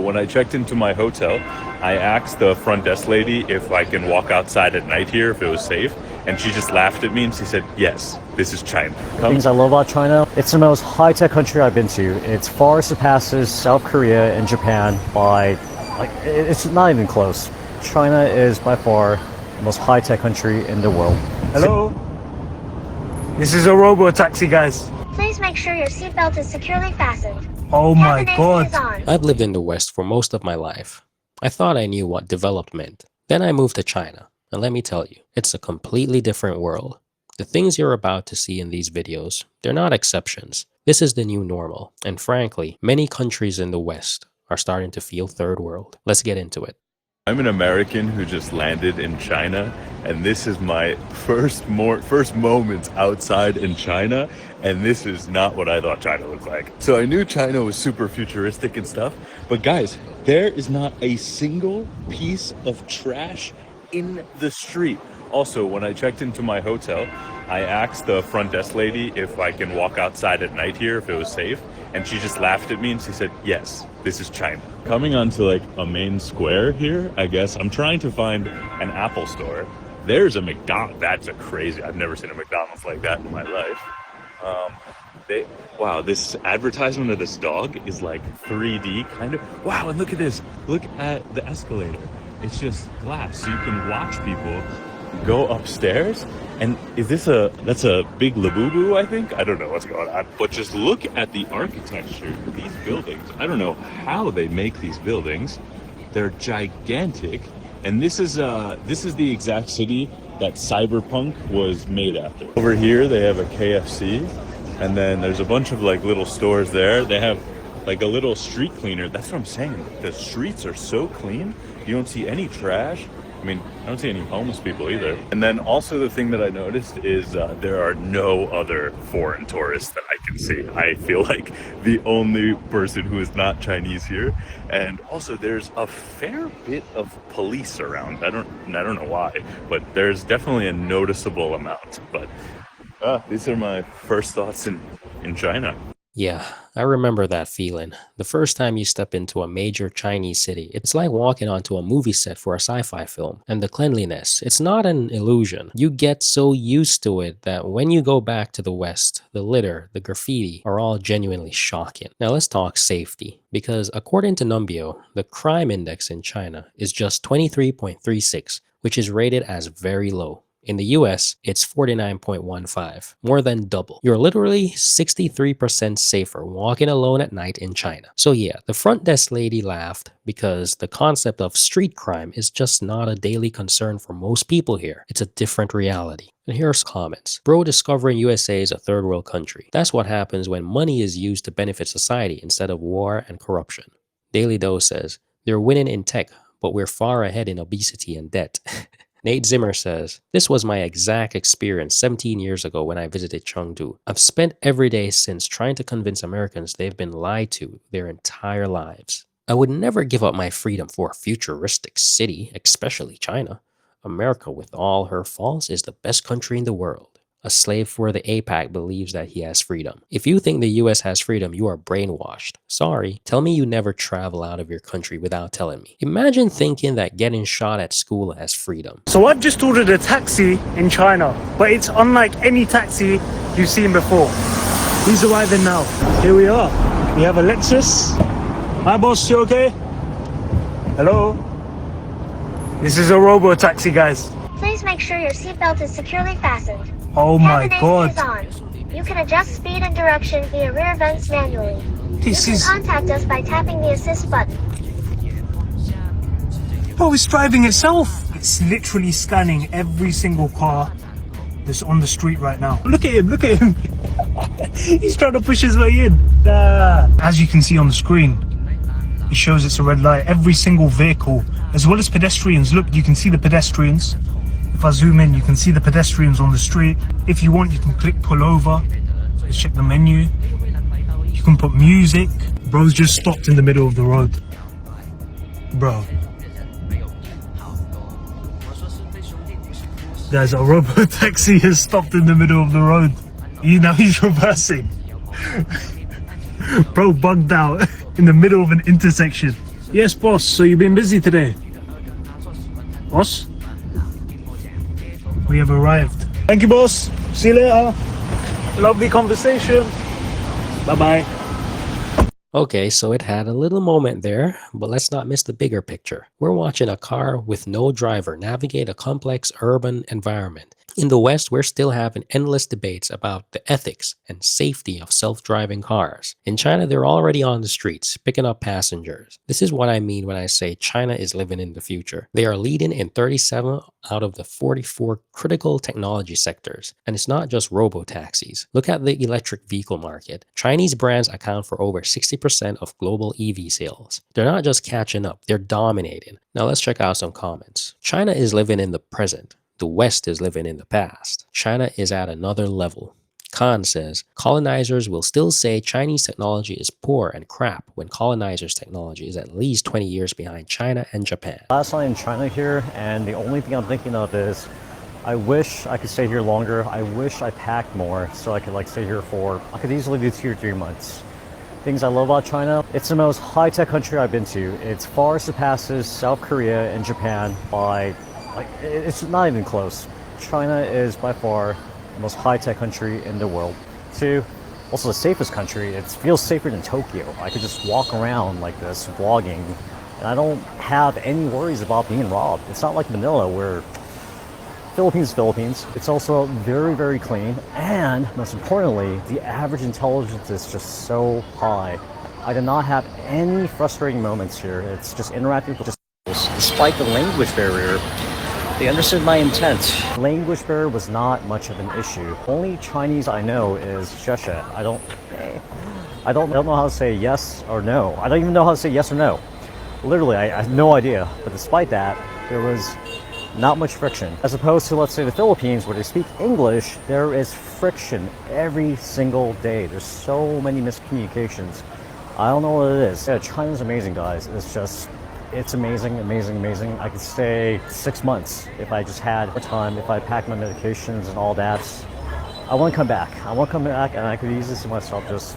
when I checked into my hotel, I asked the front desk lady if I can walk outside at night here, if it was safe. And she just laughed at me and she said, yes, this is China. Things I love about China, it's the most high-tech country I've been to. It far surpasses South Korea and Japan by, it's not even close. China is by far the most high-tech country in the world. Hello? This is a robo-taxi, guys. Please make sure your seatbelt is securely fastened. Oh my Cabin AC god. is on. I've lived in the West for most of my life. I thought I knew what developed meant. Then I moved to China, and let me tell you, it's a completely different world. The things you're about to see in these videos, they're not exceptions. This is the new normal, and frankly, many countries in the West are starting to feel third world. Let's get into it. I'm an American who just landed in China, and this is my first moments outside in China, and this is not what I thought China looked like. So I knew China was super futuristic and stuff, but guys, there is not a single piece of trash in the street. Also, when I checked into my hotel, I asked the front desk lady if I can walk outside at night here, if it was safe. And she just laughed at me and she said, yes, this is China. Coming onto like a main square here, I guess, I'm trying to find an Apple store. There's a McDonald's. That's a crazy, I've never seen a McDonald's like that in my life. Wow, this advertisement of this dog is like 3D kind of. Wow, and look at this. Look at the escalator. It's just glass, so you can watch people go upstairs. And that's a big Labubu, I think? I don't know what's going on. But just look at the architecture of these buildings. I don't know how they make these buildings. They're gigantic. And this is the exact city that Cyberpunk was made after. Over here, they have a KFC. And then there's a bunch of like little stores there. They have like a little street cleaner. That's what I'm saying. The streets are so clean. You don't see any trash. I mean, I don't see any homeless people either. And then also the thing that I noticed is there are no other foreign tourists that I can see. I feel like the only person who is not Chinese here. And also there's a fair bit of police around. I don't know why, but there's definitely a noticeable amount. But these are my first thoughts in China. Yeah, I remember that feeling. The first time you step into a major Chinese city, it's like walking onto a movie set for a sci-fi film. And the cleanliness, it's not an illusion. You get so used to it that when you go back to the West, the litter, the graffiti are all genuinely shocking. Now let's talk safety, because according to Numbeo, the crime index in China is just 23.36, which is rated as very low. In the US, it's 49.15, more than double. You're literally 63% safer walking alone at night in China. So yeah, the front desk lady laughed because the concept of street crime is just not a daily concern for most people here. It's a different reality. And here's comments. Bro discovering USA is a third world country. That's what happens when money is used to benefit society instead of war and corruption. Daily Doe says, they're winning in tech, but we're far ahead in obesity and debt. Nate Zimmer says, this was my exact experience 17 years ago when I visited Chengdu. I've spent every day since trying to convince Americans they've been lied to their entire lives. I would never give up my freedom for a futuristic city, especially China. America, with all her faults, is the best country in the world. A slave for the APAC believes that he has freedom. If you think the US has freedom, you are brainwashed. Sorry, tell me you never travel out of your country without telling me. Imagine thinking that getting shot at school has freedom. So I've just ordered a taxi in China, but it's unlike any taxi you've seen before. He's arriving now. Here we are. We have a Lexus. Hi boss, you okay? Hello? This is a robo-taxi, guys. Please make sure your seatbelt is securely fastened. Oh my god. Cabin AC is on. You can adjust speed and direction via rear vents manually. This you is... can contact us by tapping the assist button. Oh, it's driving itself. It's literally scanning every single car that's on the street right now. Look at him, look at him. He's trying to push his way in. As you can see on the screen, it shows it's a red light. Every single vehicle, as well as pedestrians. Look, you can see the pedestrians. If I zoom in, you can see the pedestrians on the street. If you want, you can click pull over. Let's check the menu. You can put music. Bro's just stopped in the middle of the road. Bro. Guys, a robo-taxi has stopped in the middle of the road. Now he's reversing. Bro bugged out in the middle of an intersection. Yes, boss. So you've been busy today? Boss? We have arrived. Thank you, boss. See you later. Lovely conversation. Bye-bye. Okay, so it had a little moment there, but let's not miss the bigger picture. We're watching a car with no driver navigate a complex urban environment. In the West, we're still having endless debates about the ethics and safety of self-driving cars. In China, they're already on the streets, picking up passengers. This is what I mean when I say China is living in the future. They are leading in 37 out of the 44 critical technology sectors. And it's not just robo-taxis. Look at the electric vehicle market. Chinese brands account for over 60% of global EV sales. They're not just catching up, they're dominating. Now let's check out some comments. China is living in the present. The West is living in the past. China is at another level. Khan says, colonizers will still say Chinese technology is poor and crap when colonizers' technology is at least 20 years behind China and Japan. Last night in China here, and the only thing I'm thinking of is I wish I could stay here longer. I wish I packed more so I could stay here I could easily do 2 or 3 months. Things I love about China, it's the most high-tech country I've been to. It far surpasses South Korea and Japan by, it's not even close. China is by far the most high-tech country in the world. 2, also the safest country. It feels safer than Tokyo. I could just walk around like this, vlogging, and I don't have any worries about being robbed. It's not like Manila where Philippines. It's also very, very clean, and most importantly, the average intelligence is just so high. I did not have any frustrating moments here. It's just interacting with despite the language barrier. They understood my intent. Language barrier was not much of an issue. Only Chinese I know is Sheshe. I don't know how to say yes or no. I don't even know how to say yes or no. Literally, I have no idea. But despite that, there was not much friction. As opposed to, let's say, the Philippines, where they speak English, there is friction every single day. There's so many miscommunications. I don't know what it is. Yeah, China's amazing, guys. It's amazing, amazing, amazing. I could stay 6 months if I just had more time, if I packed my medications and all that. I want to come back. And I could easily see myself just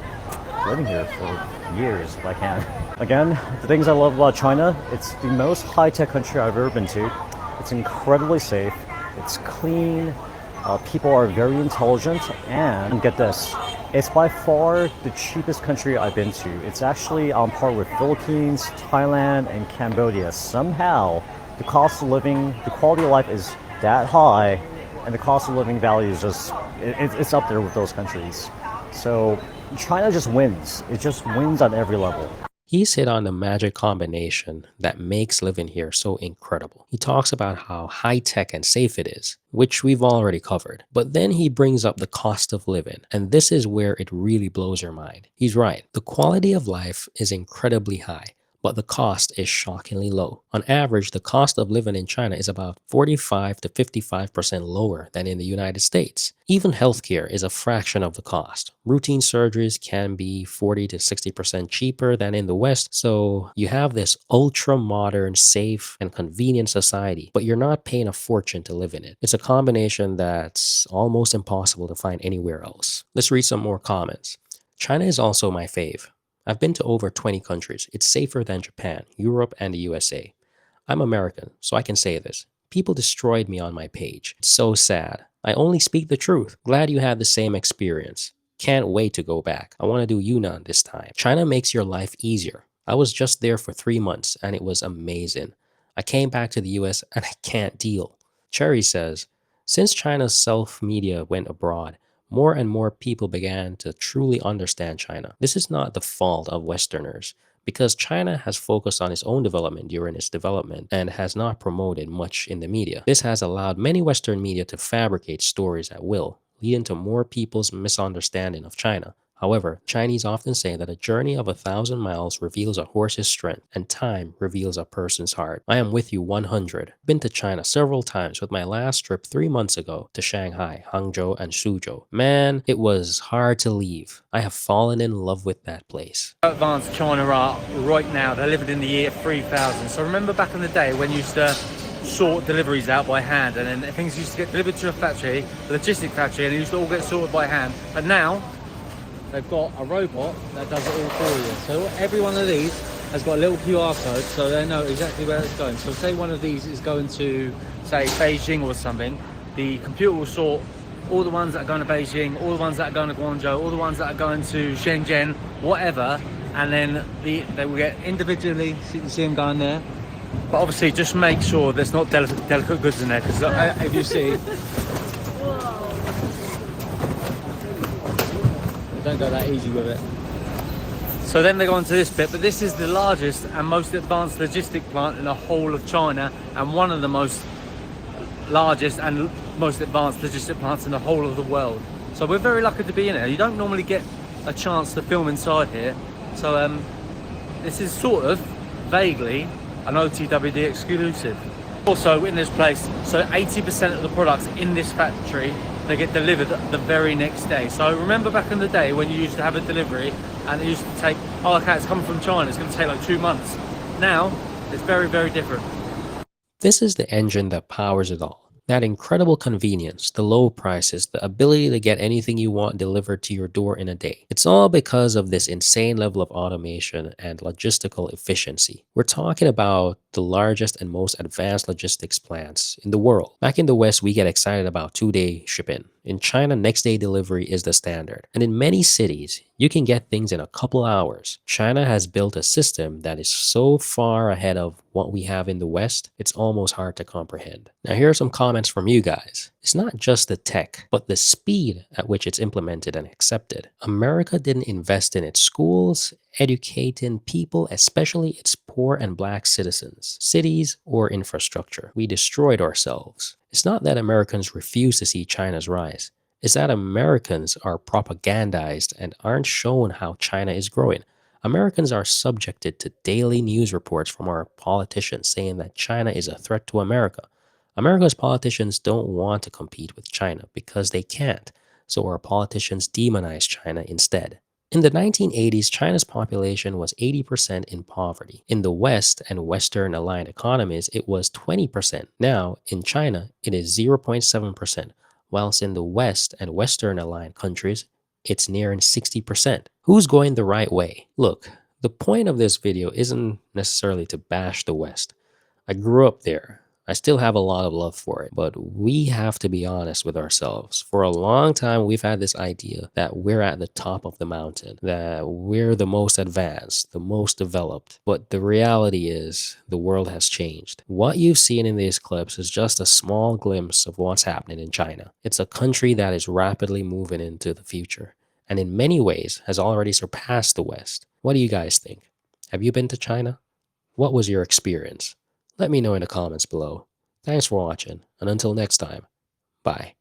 living here for years if I can. Again, the things I love about China, it's the most high-tech country I've ever been to. It's incredibly safe, it's clean, people are very intelligent, and get this, it's by far the cheapest country I've been to. It's actually on par with Philippines, Thailand, and Cambodia. Somehow, the cost of living, the quality of life is that high, and the cost of living value is just, it's up there with those countries. So China just wins. It just wins on every level. He's hit on the magic combination that makes living here so incredible. He talks about how high-tech and safe it is, which we've already covered. But then he brings up the cost of living, and this is where it really blows your mind. He's right. The quality of life is incredibly high, but the cost is shockingly low. On average, the cost of living in China is about 45 to 55% lower than in the United States. Even healthcare is a fraction of the cost. Routine surgeries can be 40 to 60% cheaper than in the West, so you have this ultra-modern, safe, and convenient society, but you're not paying a fortune to live in it. It's a combination that's almost impossible to find anywhere else. Let's read some more comments. China is also my fave. I've been to over 20 countries. It's safer than Japan, Europe, and the USA. I'm American, so I can say this. People destroyed me on my page. It's so sad. I only speak the truth. Glad you had the same experience. Can't wait to go back. I want to do Yunnan this time. China makes your life easier. I was just there for 3 months and it was amazing. I came back to the US and I can't deal. Cherry says, since China's self-media went abroad, more and more people began to truly understand China. This is not the fault of Westerners, because China has focused on its own development during its development and has not promoted much in the media. This has allowed many Western media to fabricate stories at will, leading to more people's misunderstanding of China. However, Chinese often say that a journey of 1,000 miles reveals a horse's strength, and time reveals a person's heart. I am with you 100. Been to China several times, with my last trip 3 months ago to Shanghai, Hangzhou, and Suzhou. Man, it was hard to leave. I have fallen in love with that place. How advanced China are right now. They're living in the year 3000. So remember back in the day when you used to sort deliveries out by hand, and then things used to get delivered to a factory, a logistic factory, and it used to all get sorted by hand. But now, they've got a robot that does it all for you. So every one of these has got a little QR code, so they know exactly where it's going. So say one of these is going to, say, Beijing or something, the computer will sort all the ones that are going to Beijing, all the ones that are going to Guangzhou, all the ones that are going to Shenzhen, whatever, and then they will get individually, you see them going there. But obviously just make sure there's not delicate goods in there, because if you see, don't go that easy with it. So then they go on to this bit, but this is the largest and most advanced logistic plant in the whole of China, and one of the most largest and most advanced logistic plants in the whole of the world. So we're very lucky to be in here. You don't normally get a chance to film inside here. So this is sort of vaguely an OTWD exclusive. Also in this place, so 80% of the products in this factory, they get delivered the very next day. So remember back in the day when you used to have a delivery and it used to take, oh okay, it's coming from China, it's going to take like 2 months. Now it's very, very different. This is the engine that powers it all. That incredible convenience, the low prices, the ability to get anything you want delivered to your door in a day. It's all because of this insane level of automation and logistical efficiency. We're talking about the largest and most advanced logistics plants in the world. Back in the West, we get excited about 2-day ship-in. In China, next-day delivery is the standard. And in many cities, you can get things in a couple hours. China has built a system that is so far ahead of what we have in the West, it's almost hard to comprehend. Now, here are some comments from you guys. It's not just the tech, but the speed at which it's implemented and accepted. America didn't invest in its schools, educating people, especially its poor and black citizens, cities, or infrastructure. We destroyed ourselves. It's not that Americans refuse to see China's rise. It's that Americans are propagandized and aren't shown how China is growing. Americans are subjected to daily news reports from our politicians saying that China is a threat to America. America's politicians don't want to compete with China because they can't, so our politicians demonize China instead. In the 1980s, China's population was 80% in poverty. In the West and Western aligned economies, it was 20%. Now, in China, it is 0.7%, whilst in the West and Western aligned countries, it's nearing 60%. Who's going the right way? Look, the point of this video isn't necessarily to bash the West. I grew up there. I still have a lot of love for it, but we have to be honest with ourselves. For a long time, we've had this idea that we're at the top of the mountain, that we're the most advanced, the most developed. But the reality is the world has changed. What you've seen in these clips is just a small glimpse of what's happening in China. It's a country that is rapidly moving into the future, and in many ways has already surpassed the West. What do you guys think? Have you been to China? What was your experience? Let me know in the comments below. Thanks for watching, and until next time, bye.